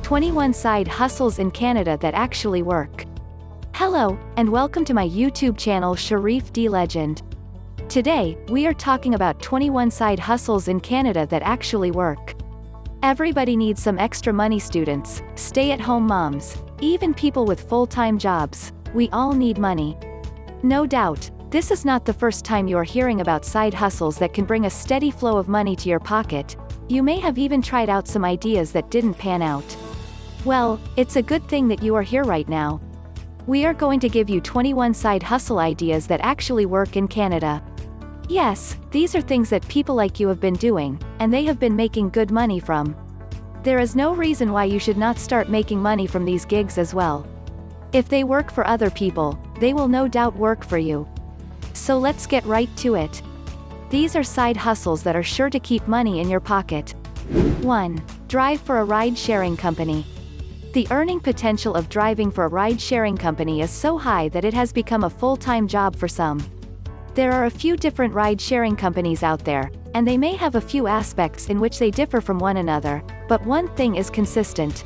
21 side hustles in Canada that actually work. Hello, and welcome to my YouTube channel Sharif D Legend. Today, we are talking about 21 side hustles in Canada that actually work. Everybody needs some extra money, students, stay-at-home moms, even people with full-time jobs. We all need money. No doubt, this is not the first time you are hearing about side hustles that can bring a steady flow of money to your pocket. You may have even tried out some ideas that didn't pan out. Well, it's a good thing that you are here right now. We are going to give you 21 side hustle ideas that actually work in Canada. Yes, these are things that people like you have been doing, and they have been making good money from. There is no reason why you should not start making money from these gigs as well. If they work for other people, they will no doubt work for you. So let's get right to it. These are side hustles that are sure to keep money in your pocket. 1. Drive for a ride-sharing company. The earning potential of driving for a ride-sharing company is so high that it has become a full-time job for some. There are a few different ride-sharing companies out there, and they may have a few aspects in which they differ from one another, but one thing is consistent.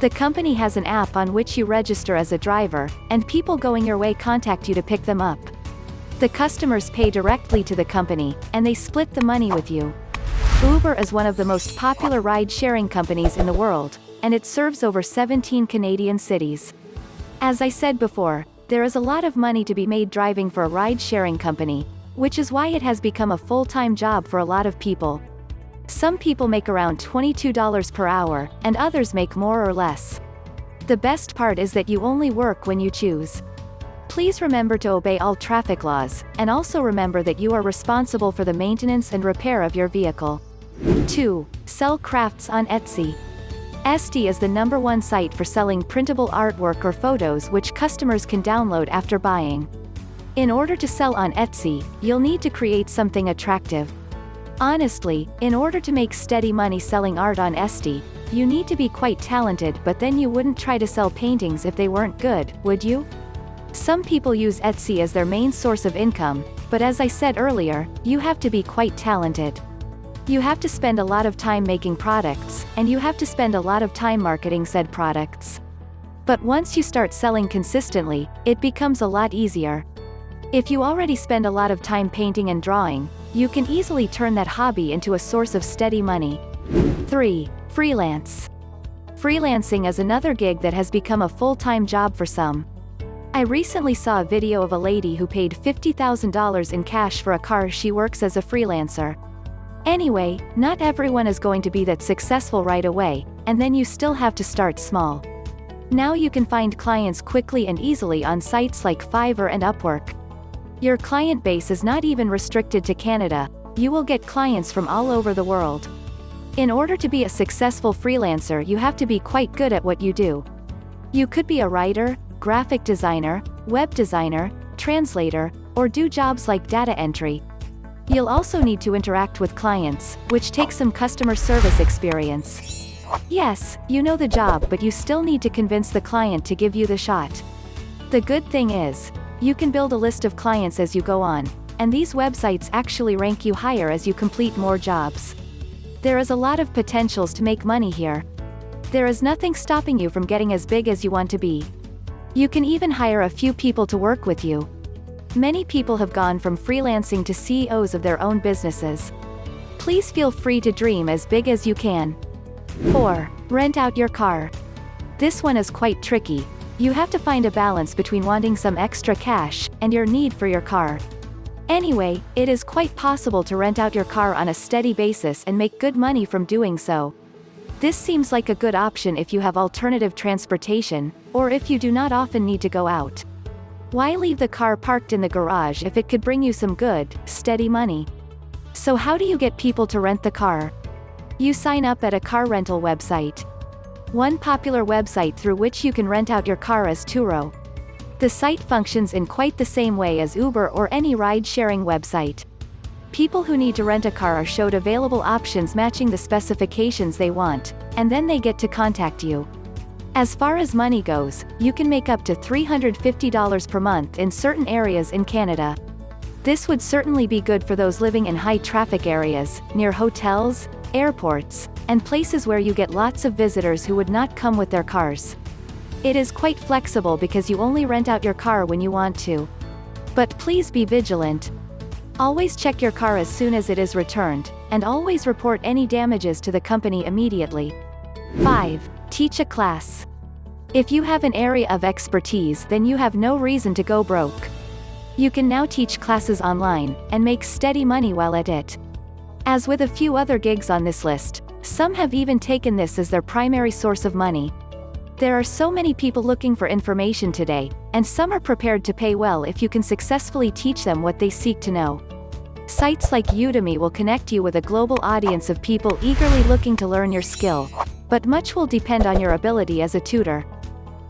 The company has an app on which you register as a driver, and people going your way contact you to pick them up. The customers pay directly to the company, and they split the money with you. Uber is one of the most popular ride-sharing companies in the world, and it serves over 17 Canadian cities. As I said before, there is a lot of money to be made driving for a ride-sharing company, which is why it has become a full-time job for a lot of people. Some people make around $22 per hour, and others make more or less. The best part is that you only work when you choose. Please remember to obey all traffic laws, and also remember that you are responsible for the maintenance and repair of your vehicle. 2. Sell crafts on Etsy. Etsy is the #1 site for selling printable artwork or photos which customers can download after buying. In order to sell on Etsy, you'll need to create something attractive. Honestly, in order to make steady money selling art on Etsy, you need to be quite talented, but then you wouldn't try to sell paintings if they weren't good, would you? Some people use Etsy as their main source of income, but as I said earlier, you have to be quite talented. You have to spend a lot of time making products, and you have to spend a lot of time marketing said products. But once you start selling consistently, it becomes a lot easier. If you already spend a lot of time painting and drawing, you can easily turn that hobby into a source of steady money. 3. Freelance. Freelancing is another gig that has become a full-time job for some. I recently saw a video of a lady who paid $50,000 in cash for a car. She works as a freelancer. Anyway, not everyone is going to be that successful right away, and then you still have to start small. Now you can find clients quickly and easily on sites like Fiverr and Upwork. Your client base is not even restricted to Canada. You will get clients from all over the world. In order to be a successful freelancer, you have to be quite good at what you do. You could be a writer, graphic designer, web designer, translator, or do jobs like data entry. You'll also need to interact with clients, which takes some customer service experience. Yes, you know the job, but you still need to convince the client to give you the shot. The good thing is, you can build a list of clients as you go on, and these websites actually rank you higher as you complete more jobs. There is a lot of potentials to make money here. There is nothing stopping you from getting as big as you want to be. You can even hire a few people to work with you. Many people have gone from freelancing to CEOs of their own businesses. Please feel free to dream as big as you can. 4. Rent out your car. This one is quite tricky. You have to find a balance between wanting some extra cash and your need for your car. Anyway, it is quite possible to rent out your car on a steady basis and make good money from doing so. This seems like a good option if you have alternative transportation, or if you do not often need to go out. Why leave the car parked in the garage if it could bring you some good, steady money? So how do you get people to rent the car? You sign up at a car rental website. One popular website through which you can rent out your car is Turo. The site functions in quite the same way as Uber or any ride-sharing website. People who need to rent a car are showed available options matching the specifications they want, and then they get to contact you. As far as money goes, you can make up to $350 per month in certain areas in Canada. This would certainly be good for those living in high traffic areas, near hotels, airports, and places where you get lots of visitors who would not come with their cars. It is quite flexible because you only rent out your car when you want to. But please be vigilant. Always check your car as soon as it is returned, and always report any damages to the company immediately. 5. Teach a class. If you have an area of expertise, then you have no reason to go broke. You can now teach classes online, and make steady money while at it. As with a few other gigs on this list, some have even taken this as their primary source of money. There are so many people looking for information today, and some are prepared to pay well if you can successfully teach them what they seek to know. Sites like Udemy will connect you with a global audience of people eagerly looking to learn your skill, but much will depend on your ability as a tutor.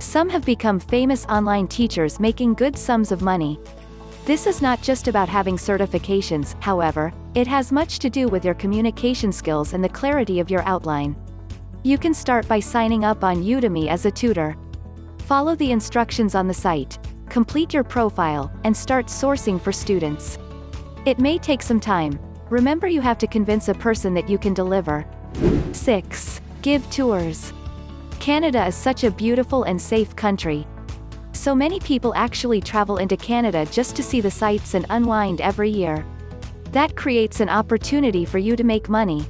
Some have become famous online teachers making good sums of money. This is not just about having certifications, however, it has much to do with your communication skills and the clarity of your outline. You can start by signing up on Udemy as a tutor. Follow the instructions on the site, complete your profile, and start sourcing for students. It may take some time. Remember, you have to convince a person that you can deliver. 6. Give tours. Canada is such a beautiful and safe country. So many people actually travel into Canada just to see the sights and unwind every year. That creates an opportunity for you to make money.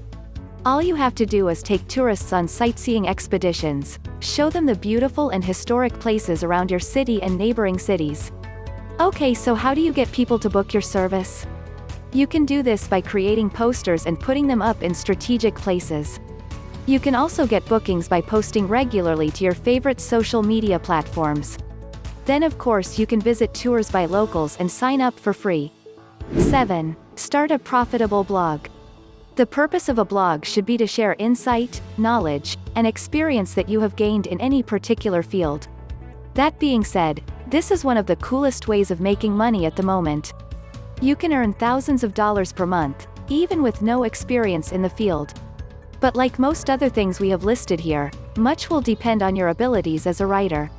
All you have to do is take tourists on sightseeing expeditions, show them the beautiful and historic places around your city and neighboring cities. Okay, so how do you get people to book your service? You can do this by creating posters and putting them up in strategic places. You can also get bookings by posting regularly to your favorite social media platforms. Then of course you can visit tours by locals and sign up for free. 7. Start a profitable blog. The purpose of a blog should be to share insight, knowledge, and experience that you have gained in any particular field. That being said, this is one of the coolest ways of making money at the moment. You can earn thousands of dollars per month, even with no experience in the field. But like most other things we have listed here, much will depend on your abilities as a writer.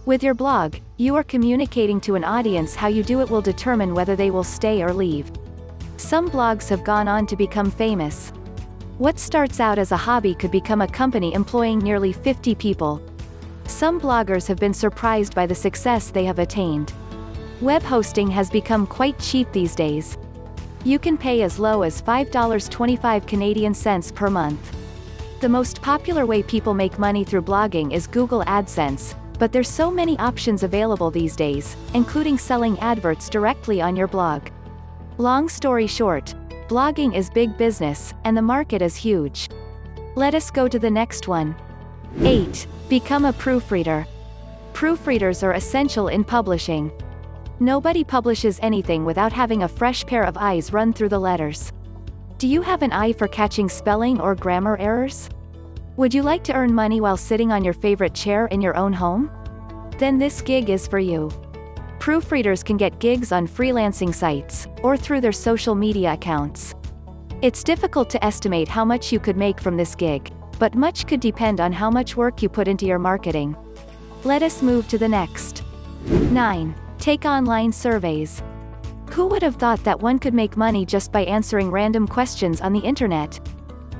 With your blog, you are communicating to an audience. How you do it will determine whether they will stay or leave. Some blogs have gone on to become famous. What starts out as a hobby could become a company employing nearly 50 people. Some bloggers have been surprised by the success they have attained. Web hosting has become quite cheap these days. You can pay as low as $5.25 Canadian cents per month. The most popular way people make money through blogging is Google AdSense, but there's so many options available these days, including selling adverts directly on your blog. Long story short, blogging is big business, and the market is huge. Let us go to the next one. 8. Become a proofreader. Proofreaders are essential in publishing. Nobody publishes anything without having a fresh pair of eyes run through the letters. Do you have an eye for catching spelling or grammar errors? Would you like to earn money while sitting on your favorite chair in your own home? Then this gig is for you. Proofreaders can get gigs on freelancing sites, or through their social media accounts. It's difficult to estimate how much you could make from this gig, but much could depend on how much work you put into your marketing. Let us move to the next. 9. Take online surveys. Who would have thought that one could make money just by answering random questions on the internet?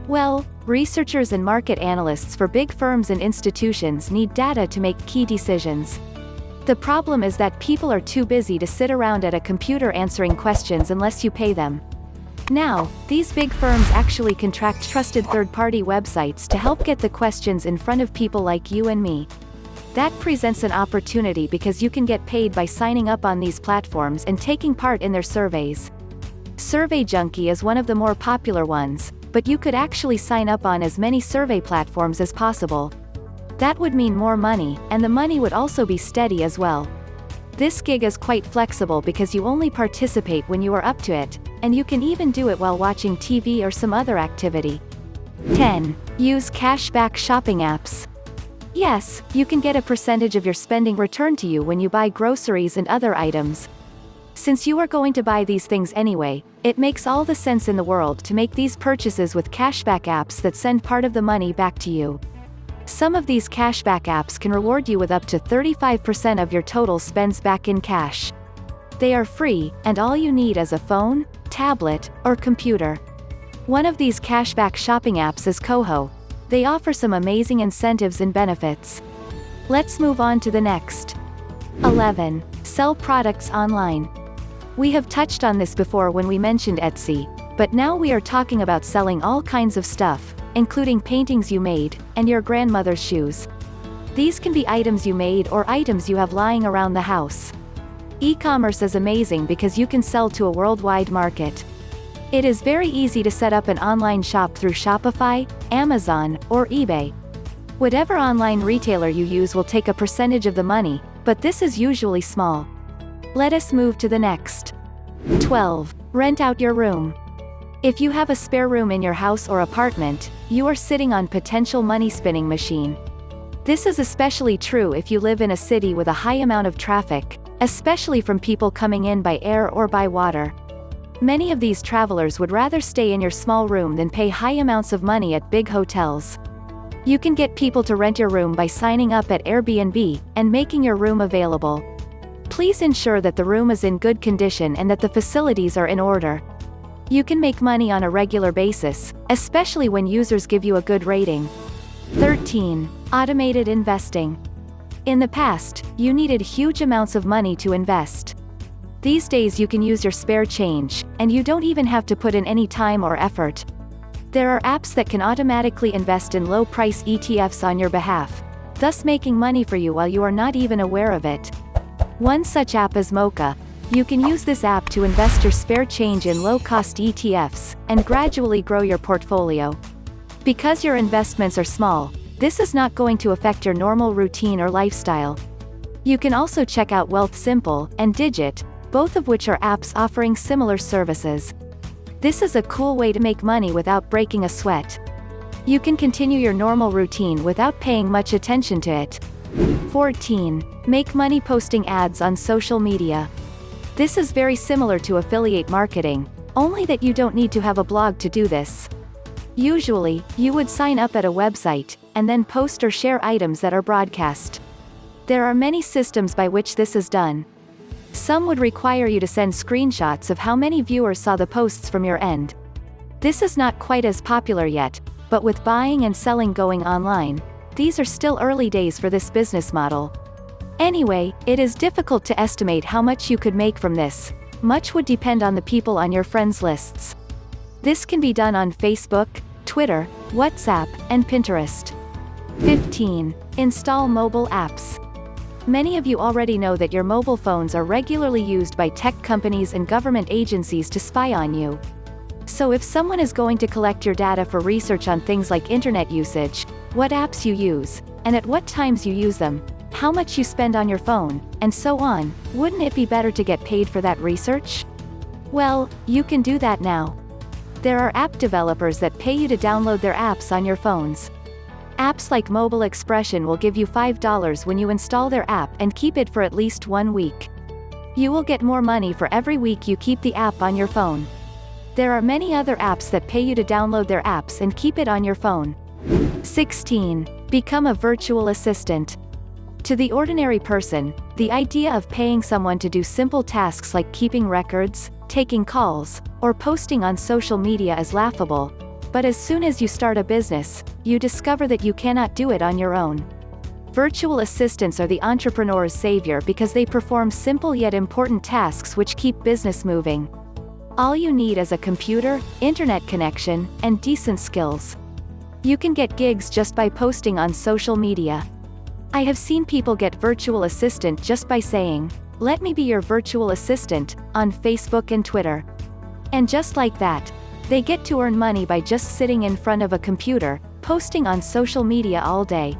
Well, researchers and market analysts for big firms and institutions need data to make key decisions. The problem is that people are too busy to sit around at a computer answering questions unless you pay them. Now, these big firms actually contract trusted third-party websites to help get the questions in front of people like you and me. That presents an opportunity because you can get paid by signing up on these platforms and taking part in their surveys. SurveyJunkie is one of the more popular ones, but you could actually sign up on as many survey platforms as possible. That would mean more money, and the money would also be steady as well. This gig is quite flexible because you only participate when you are up to it, and you can even do it while watching TV or some other activity. 10. Use cashback shopping apps. Yes, you can get a percentage of your spending returned to you when you buy groceries and other items. Since you are going to buy these things anyway, it makes all the sense in the world to make these purchases with cashback apps that send part of the money back to you. Some of these cashback apps can reward you with up to 35% of your total spends back in cash. They are free, and all you need is a phone, tablet, or computer. One of these cashback shopping apps is Koho. They offer some amazing incentives and benefits. Let's move on to the next. 11. Sell products online. We have touched on this before when we mentioned Etsy, but now we are talking about selling all kinds of stuff, including paintings you made, and your grandmother's shoes. These can be items you made or items you have lying around the house. E-commerce is amazing because you can sell to a worldwide market. It is very easy to set up an online shop through Shopify, Amazon, or eBay. Whatever online retailer you use will take a percentage of the money, but this is usually small. Let us move to the next. 12. Rent out your room. If you have a spare room in your house or apartment, you are sitting on potential money-spinning machine. This is especially true if you live in a city with a high amount of traffic, especially from people coming in by air or by water. Many of these travelers would rather stay in your small room than pay high amounts of money at big hotels. You can get people to rent your room by signing up at Airbnb and making your room available. Please ensure that the room is in good condition and that the facilities are in order. You can make money on a regular basis, especially when users give you a good rating. 13. Automated investing. In the past, you needed huge amounts of money to invest. These days you can use your spare change, and you don't even have to put in any time or effort. There are apps that can automatically invest in low-price ETFs on your behalf, thus making money for you while you are not even aware of it. One such app is Mocha. You can use this app to invest your spare change in low-cost ETFs, and gradually grow your portfolio. Because your investments are small, this is not going to affect your normal routine or lifestyle. You can also check out Wealthsimple and Digit, both of which are apps offering similar services. This is a cool way to make money without breaking a sweat. You can continue your normal routine without paying much attention to it. 14. Make money posting ads on social media. This is very similar to affiliate marketing, only that you don't need to have a blog to do this. Usually, you would sign up at a website, and then post or share items that are broadcast. There are many systems by which this is done. Some would require you to send screenshots of how many viewers saw the posts from your end. This is not quite as popular yet, but with buying and selling going online, these are still early days for this business model. Anyway, it is difficult to estimate how much you could make from this. Much would depend on the people on your friends lists. This can be done on Facebook, Twitter, WhatsApp, and Pinterest. 15. Install mobile apps. Many of you already know that your mobile phones are regularly used by tech companies and government agencies to spy on you. So if someone is going to collect your data for research on things like internet usage, what apps you use, and at what times you use them, how much you spend on your phone, and so on, wouldn't it be better to get paid for that research? Well, you can do that now. There are app developers that pay you to download their apps on your phones. Apps like Mobile Expression will give you $5 when you install their app and keep it for at least 1 week. You will get more money for every week you keep the app on your phone. There are many other apps that pay you to download their apps and keep it on your phone. 16. Become a virtual assistant. To the ordinary person, the idea of paying someone to do simple tasks like keeping records, taking calls, or posting on social media is laughable. But as soon as you start a business, you discover that you cannot do it on your own. Virtual assistants are the entrepreneur's savior because they perform simple yet important tasks which keep business moving. All you need is a computer, internet connection, and decent skills. You can get gigs just by posting on social media. I have seen people get virtual assistant just by saying, "Let me be your virtual assistant," on Facebook and Twitter. And just like that, they get to earn money by just sitting in front of a computer, posting on social media all day.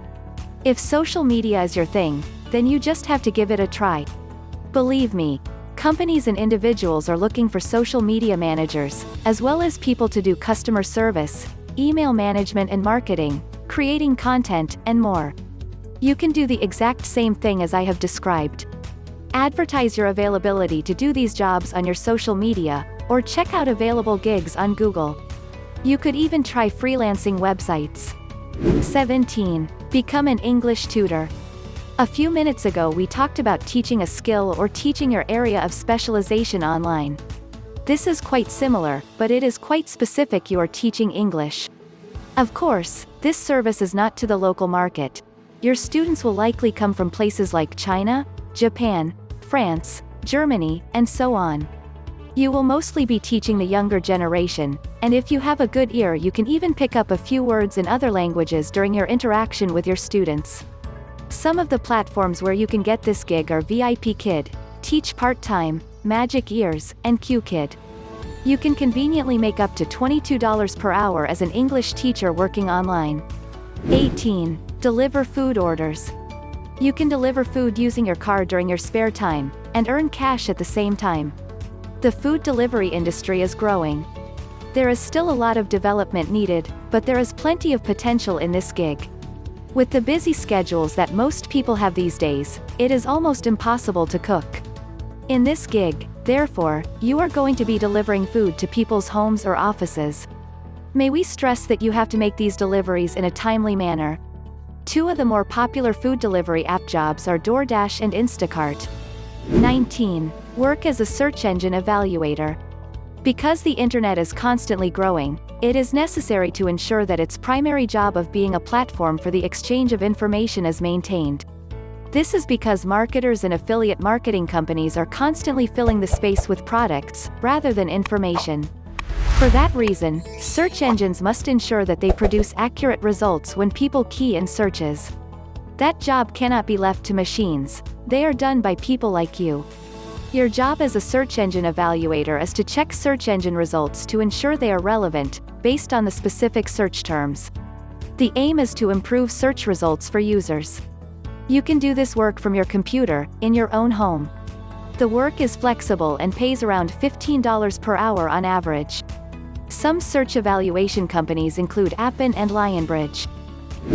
If social media is your thing, then you just have to give it a try. Believe me, companies and individuals are looking for social media managers, as well as people to do customer service, email management and marketing, creating content, and more. You can do the exact same thing as I have described. Advertise your availability to do these jobs on your social media, or check out available gigs on Google. You could even try freelancing websites. 17. Become an English tutor. A few minutes ago we talked about teaching a skill or teaching your area of specialization online. This is quite similar, but it is quite specific. You are teaching English. Of course, this service is not to the local market. Your students will likely come from places like China, Japan, France, Germany, and so on. You will mostly be teaching the younger generation, and if you have a good ear you can even pick up a few words in other languages during your interaction with your students. Some of the platforms where you can get this gig are VIP Kid, Teach Part-Time, Magic Ears, and QKid. You can conveniently make up to $22 per hour as an English teacher working online. 18. Deliver food orders. You can deliver food using your car during your spare time, and earn cash at the same time. The food delivery industry is growing. There is still a lot of development needed, but there is plenty of potential in this gig. With the busy schedules that most people have these days, it is almost impossible to cook. In this gig, therefore, you are going to be delivering food to people's homes or offices. May we stress that you have to make these deliveries in a timely manner. Two of the more popular food delivery app jobs are DoorDash and Instacart. 19. Work as a search engine evaluator. Because the internet is constantly growing, it is necessary to ensure that its primary job of being a platform for the exchange of information is maintained. This is because marketers and affiliate marketing companies are constantly filling the space with products, rather than information. For that reason, search engines must ensure that they produce accurate results when people key in searches. That job cannot be left to machines. They are done by people like you. Your job as a search engine evaluator is to check search engine results to ensure they are relevant, based on the specific search terms. The aim is to improve search results for users. You can do this work from your computer, in your own home. The work is flexible and pays around $15 per hour on average. Some search evaluation companies include Appen and Lionbridge.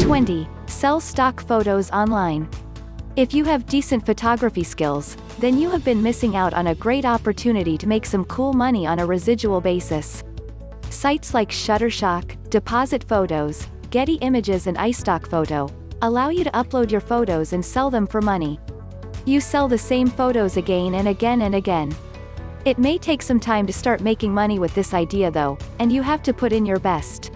20. Sell stock photos online. If you have decent photography skills, then you have been missing out on a great opportunity to make some cool money on a residual basis. Sites like Shutterstock, Deposit Photos, Getty Images and iStock Photo allow you to upload your photos and sell them for money. You sell the same photos again and again and again. It may take some time to start making money with this idea though, and you have to put in your best.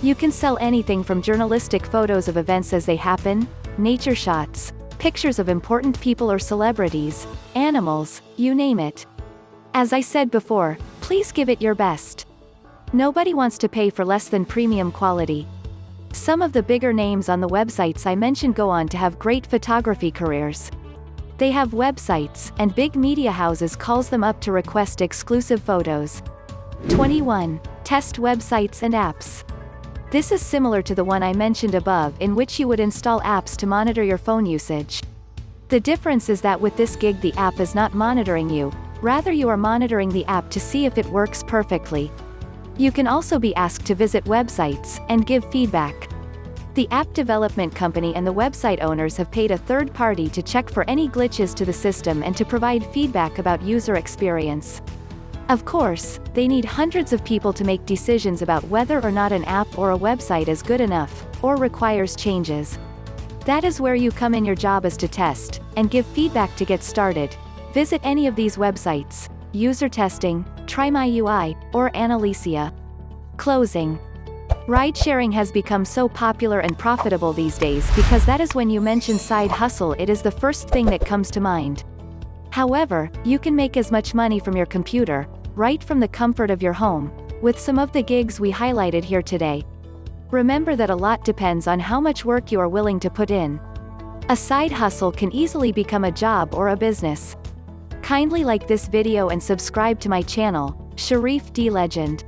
You can sell anything from journalistic photos of events as they happen, nature shots, pictures of important people or celebrities, animals, you name it. As I said before, please give it your best. Nobody wants to pay for less than premium quality. Some of the bigger names on the websites I mentioned go on to have great photography careers. They have websites, and big media houses calls them up to request exclusive photos. 21. Test websites and apps. This is similar to the one I mentioned above, in which you would install apps to monitor your phone usage. The difference is that with this gig the app is not monitoring you, rather you are monitoring the app to see if it works perfectly. You can also be asked to visit websites, and give feedback. The app development company and the website owners have paid a third party to check for any glitches to the system and to provide feedback about user experience. Of course, they need hundreds of people to make decisions about whether or not an app or a website is good enough, or requires changes. That is where you come in. Your job is to test, and give feedback to get started. Visit any of these websites: User Testing, TryMyUI, or Analysia. Closing. Ride-sharing has become so popular and profitable these days because that is when you mention side hustle, it is the first thing that comes to mind. However, you can make as much money from your computer, right from the comfort of your home, with some of the gigs we highlighted here today. Remember that a lot depends on how much work you are willing to put in. A side hustle can easily become a job or a business. Kindly like this video and subscribe to my channel, Sharif D Legend.